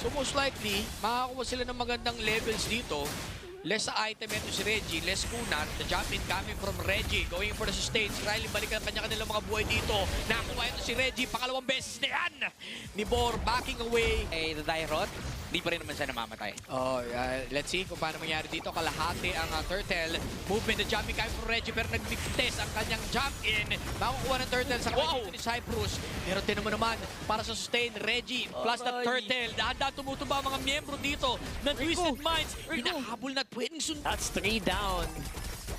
So most likely, makakakuha sila ng magandang levels dito. Less sa item ito si Reggie, less kunat. The jump in coming from Reggie, going for the sustain. Si Riley balikan ang kanya-kanilang mga buhay dito. Nakuha ito si Reggie, pangalawang beses na yan! Ni Bor backing away. The die rot, di pa rin naman siya namamatay. Oh, let's see kung paano mangyari dito. Kalahati ang Turtle. Movement, the jumping coming from Reggie, pero nag-test ang kanyang jump in. Makukuha ng Turtle sa kanya ni Cyprus. Pero tinan mo naman, para sa sustain, Reggie plus the Turtle. Dahan-dahan tumutumba ang mga miyembro dito ng Twisted Minds. Hinahabol na pwedeng sundan. That's 3 down.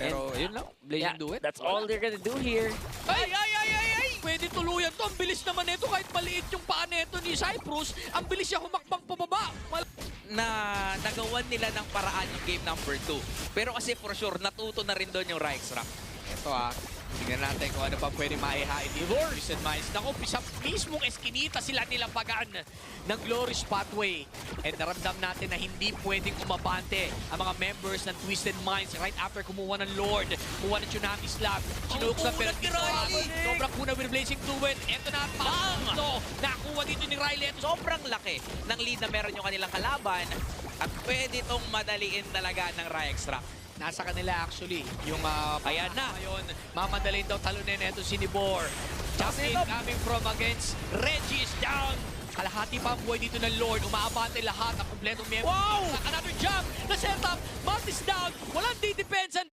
Pero yun lang, Blazing do it. That's all they're gonna do here. Ay! Pwede tuluyan to. Ang bilis naman nito kahit maliit yung paa nito ni Cyprus. Ang bilis siya humakbang pababa. Na nagawan nila ng paraan yung game number 2. Pero kasi for sure, natuto na rin doon yung Ryexrock. Ito tingnan natin kung ano pa pwede maihain dito. Twisted Minds. Naku, sa mismong eskinita sila nilampagan ng Glorious Pathway. And naramdam natin na hindi pwedeng umabante ang mga members ng Twisted Minds right after kumuha ng Lord. Kumuha ng Tsunami Slap. Sinulog sa pero sobrang kuna with Blazing Fluid. Ito na, bang! Nakuha dito ni Riley. Sobrang laki ng lead na meron yung kanilang kalaban at pwede itong madaliin talaga ng Ryexrock. Nasa kanila actually yung Ayan na. ngayon. Mamadali daw talunin ito si Nibor. Jumping coming from against. Reggie is down. Kalahati pa ang buhay dito ng Lord. Umaabante lahat ang kumpletong miyembro. Wow! Another jump. Na setup. Mount is down. Walang didepensan.